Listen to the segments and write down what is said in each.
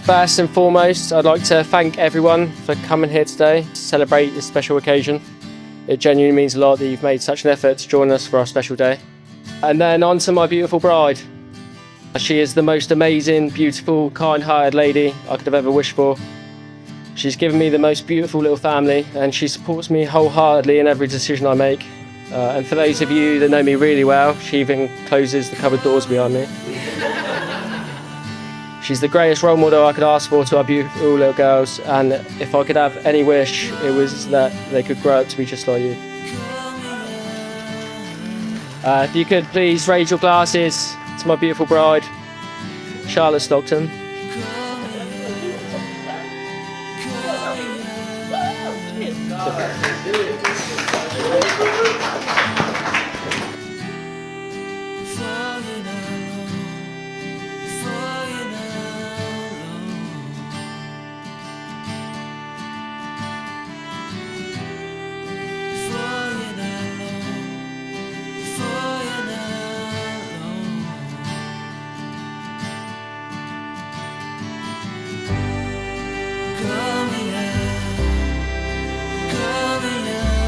First and foremost, I'd like to thank everyone for coming here today to celebrate this special occasion. It genuinely means a lot that you've made such an effort to join us for our special day. And then on to my beautiful bride. She is the most amazing, beautiful, kind-hearted lady I could have ever wished for. She's given me the most beautiful little family, and she supports me wholeheartedly in every decision I make. And for those of you that know me really well, she even closes the cupboard doors behind me. She's the greatest role model I could ask for to our beautiful little girls, and if I could have any wish, it was that they could grow up to be just like you. If you could please raise your glasses to my beautiful bride, Charlotte Stockton. Call me out.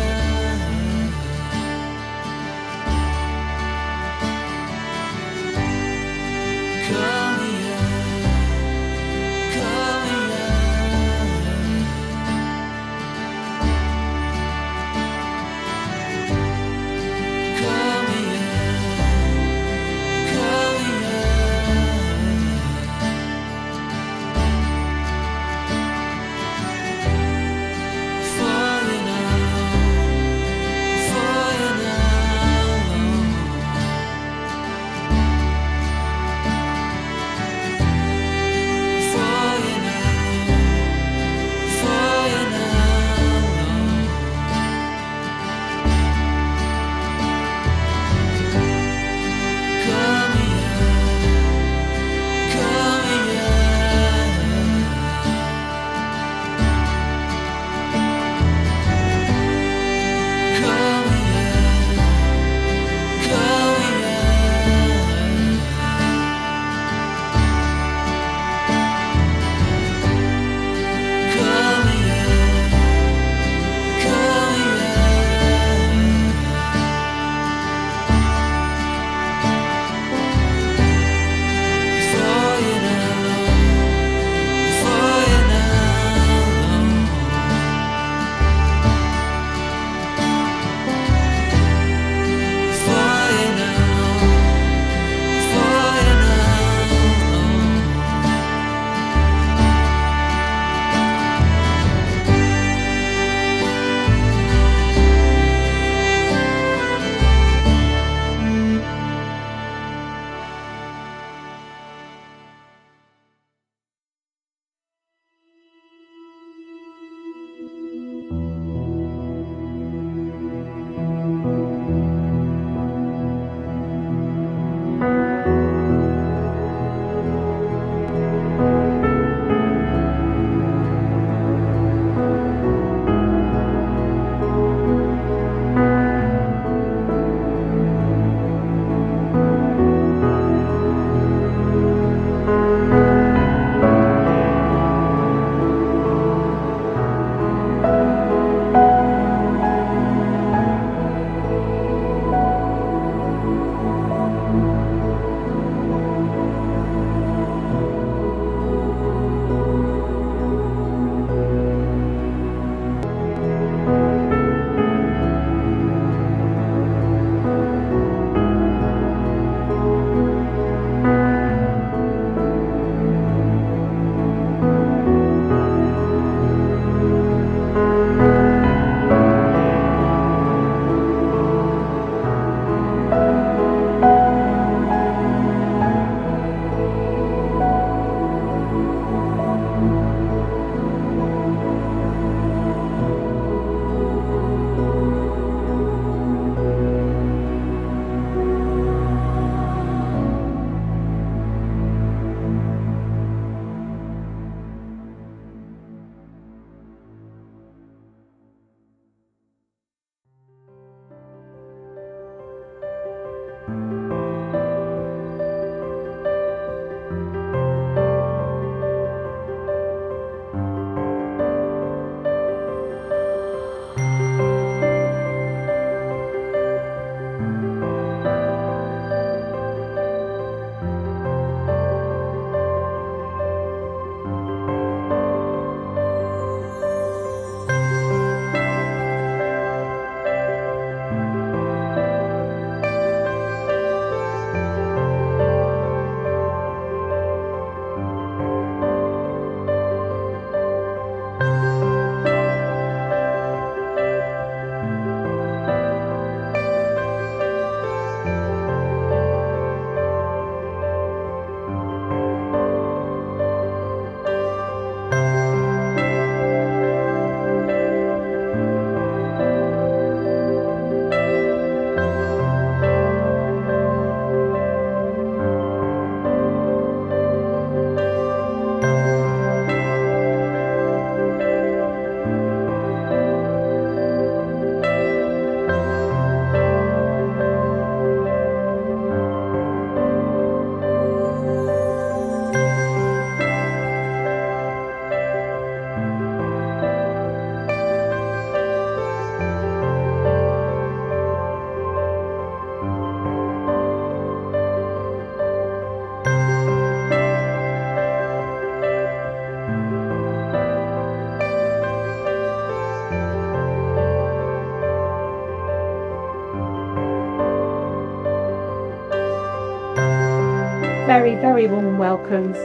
very, very warm welcomes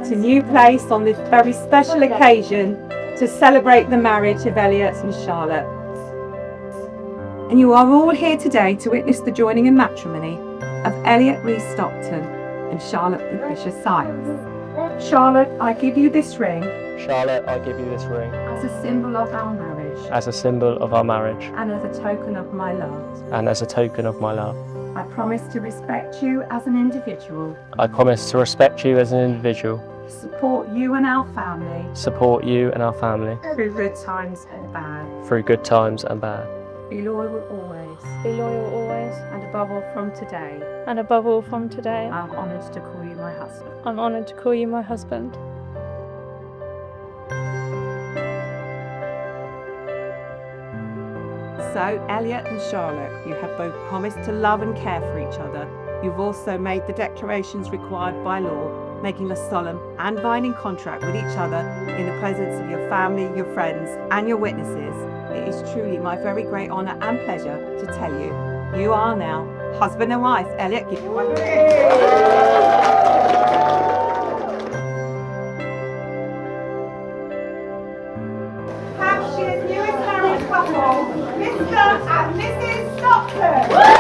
to New Place on this very special occasion to celebrate the marriage of Elliott and Charlotte. And you are all here today to witness the joining in matrimony of Elliott Rees Stockton and Charlotte Patricia Sykes. Charlotte, I give you this ring Charlotte, I give you this ring as a symbol of our marriage as a symbol of our marriage and as a token of my love. and as a token of my love. I promise to respect you as an individual, I promise to respect you as an individual, support you and our family support you and our family through good times and bad, through good times and bad. be loyal always, Be loyal always, and above all from today, and above all from today, I'm honoured to call you my husband. I'm honoured to call you my husband. So, Elliott and Charlotte, you have both promised to love and care for each other. You've also made the declarations required by law, making a solemn and binding contract with each other in the presence of your family, your friends, and your witnesses. It is truly my very great honour and pleasure to tell you, you are now husband and wife. Elliott, give you one ring. Hampshire's newest married couple, Mr. and Mrs. Stockton.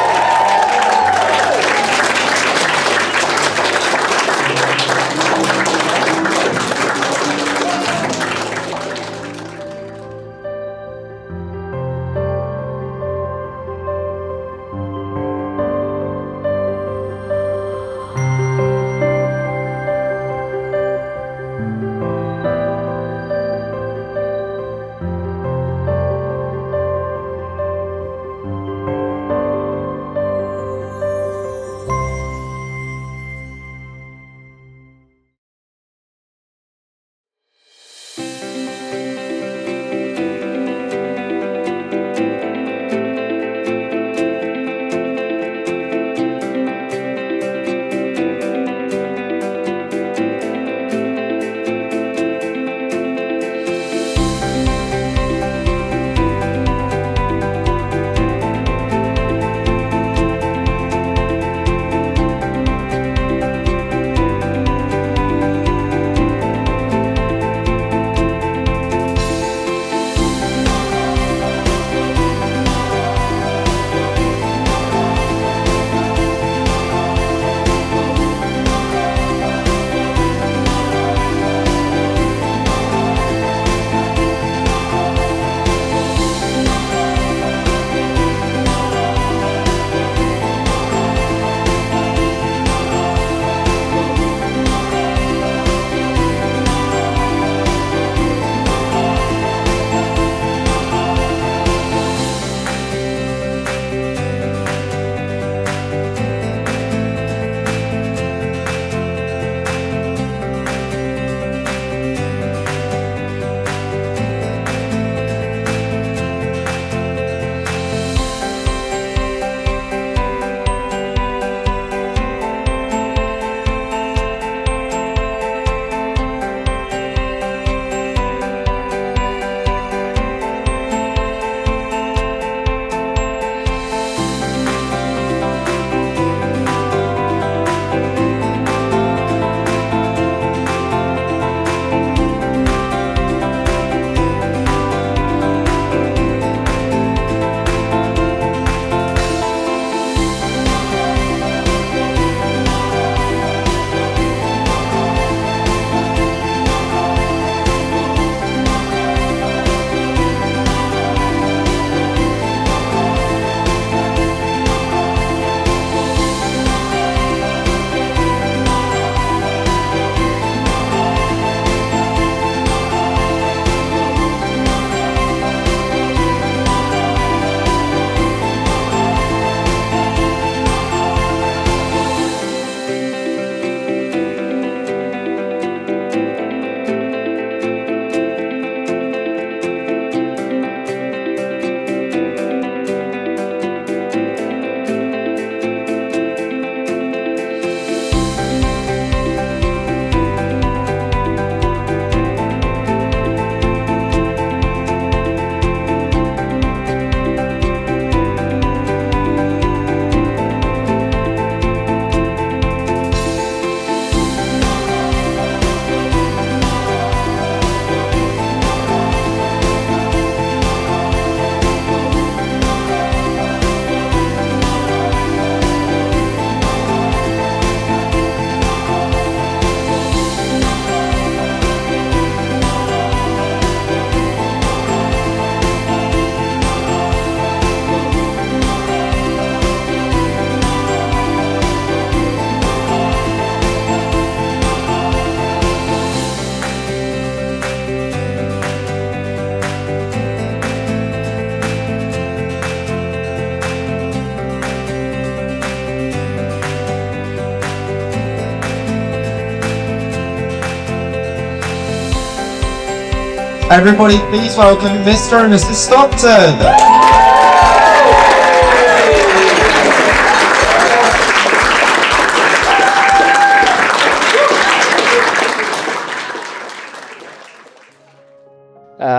Everybody please welcome Mr. and Mrs. Stockton.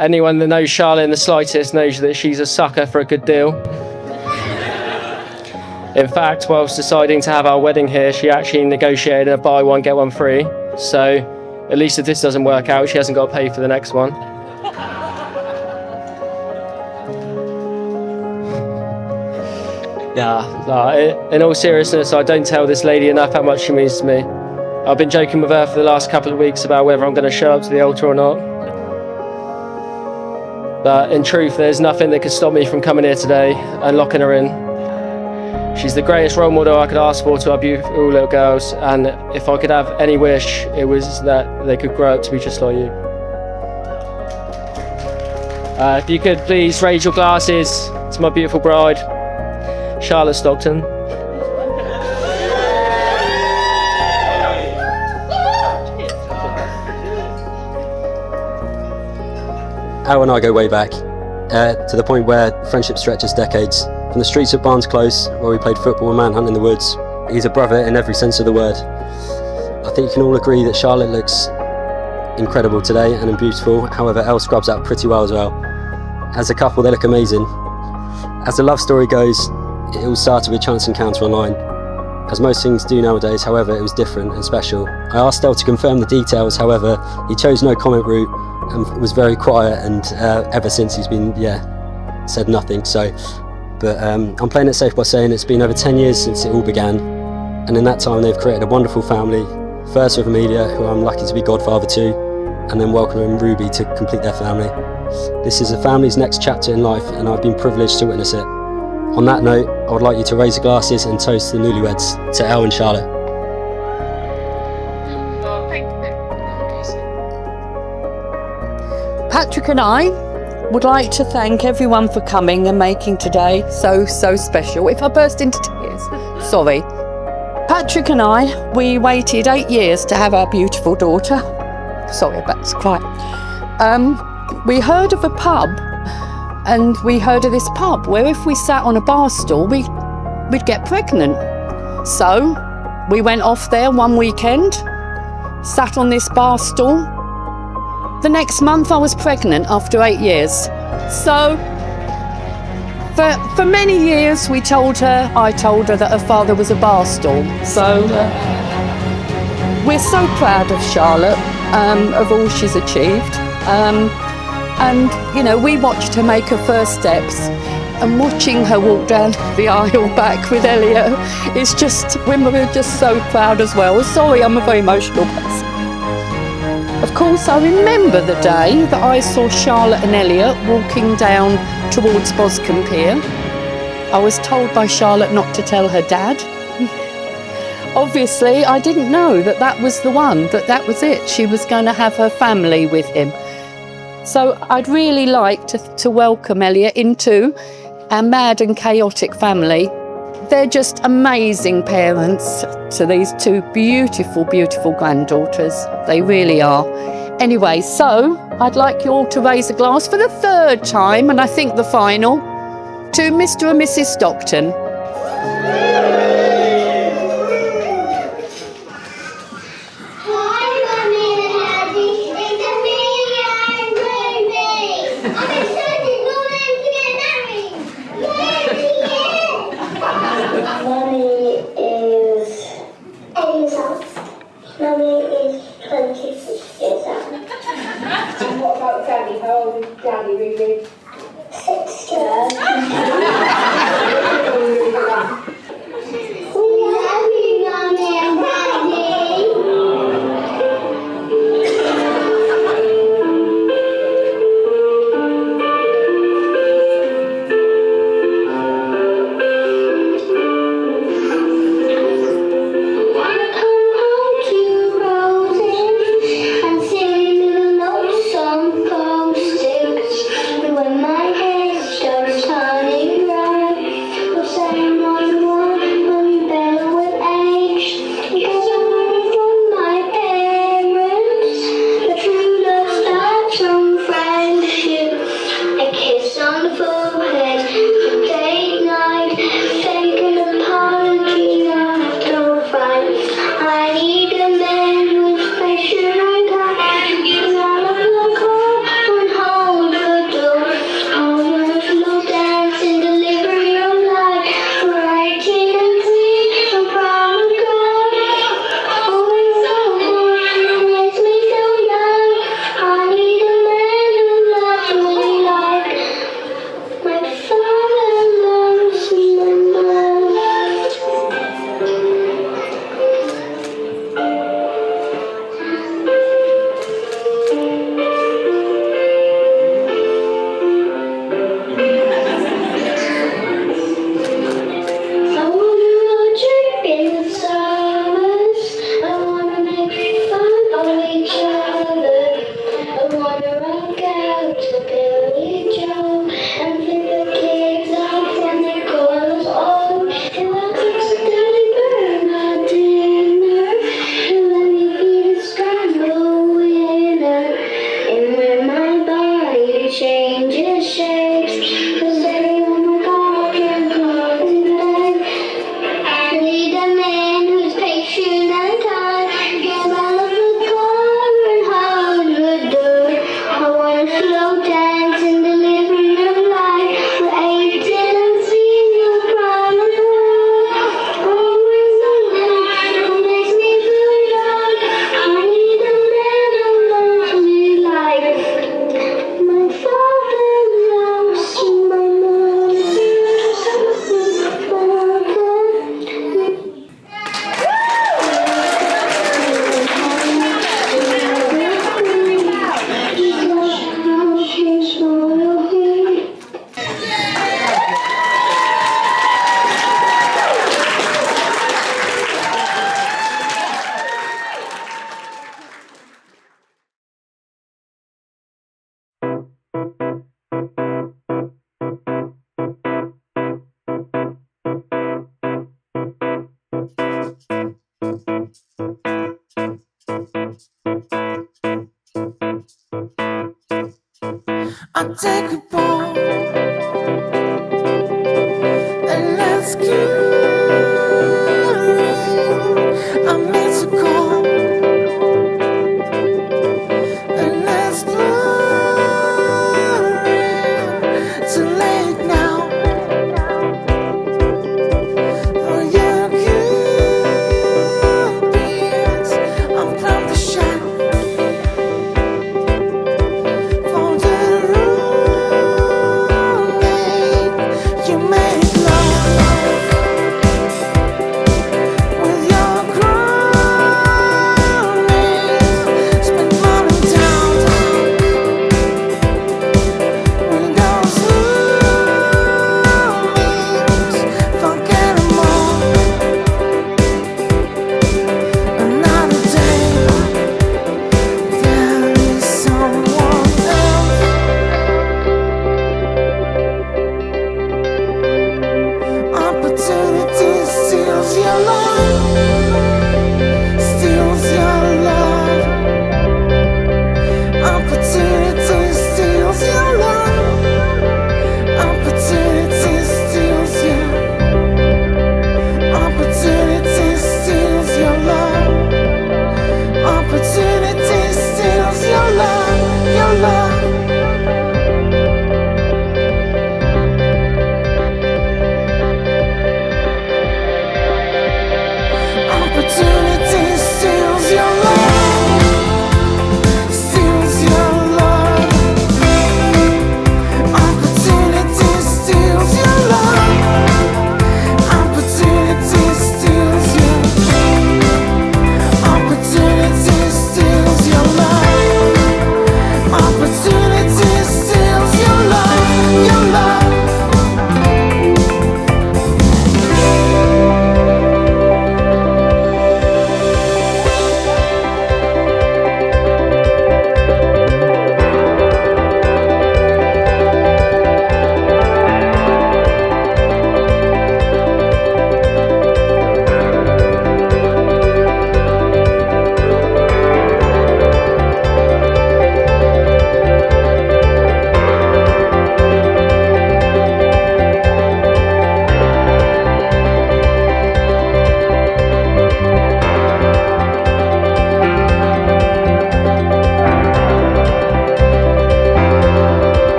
Anyone that knows Charlotte in the slightest knows that she's a sucker for a good deal. In fact, whilst deciding to have our wedding here, she actually negotiated a buy one, get one free. So at least if this doesn't work out, she hasn't got to pay for the next one. Yeah, in all seriousness, I don't tell this lady enough how much she means to me. I've been joking with her for the last couple of weeks about whether I'm going to show up to the altar or not. But in truth, there's nothing that could stop me from coming here today and locking her in. She's the greatest role model I could ask for to our beautiful little girls, and if I could have any wish, it was that they could grow up to be just like you. If you could please raise your glasses to my beautiful bride, Charlotte Stockton. Al and I go way back, to the point where friendship stretches decades. From the streets of Barnes Close, where we played football and manhunt in the woods, he's a brother in every sense of the word. I think you can all agree that Charlotte looks incredible today and beautiful, however Elle scrubs out pretty well as well. As a couple they look amazing. As the love story goes, it all started with chance encounter online. As most things do nowadays, however, it was different and special. I asked Elle to confirm the details, however, he chose no comment route and was very quiet, and ever since he's been, said nothing. But I'm playing it safe by saying it's been over 10 years since it all began, and in that time they've created a wonderful family, first with Amelia, who I'm lucky to be godfather to, and then welcoming Ruby to complete their family. This is a family's next chapter in life, and I've been privileged to witness it. On that note, I would like you to raise your glasses and toast the newlyweds, to Elle and Charlotte. Patrick and I would like to thank everyone for coming and making today so special. If I burst into tears, sorry. Patrick and I, we waited 8 years to have our beautiful daughter. Sorry about to cry. We heard of a pub, and we heard of this pub where if we sat on a bar stool, we'd get pregnant. So we went off there one weekend, sat on this bar stool. The next month I was pregnant after 8 years. So for many years I told her that her father was a bar stool. So we're so proud of Charlotte, of all she's achieved. And you know, we watched her make her first steps, and watching her walk down the aisle back with Elliot, we're just so proud as well. Sorry, I'm a very emotional person. Of course, I remember the day that I saw Charlotte and Elliot walking down towards Boscombe Pier. I was told by Charlotte not to tell her dad. Obviously, I didn't know that was the one, that was it. She was going to have her family with him. So I'd really like to welcome Elliot into our mad and chaotic family. They're just amazing parents to these two beautiful, beautiful granddaughters. They really are. Anyway, so I'd like you all to raise a glass for the third time, and I think the final, to Mr. and Mrs. Stockton. When my hair starts I take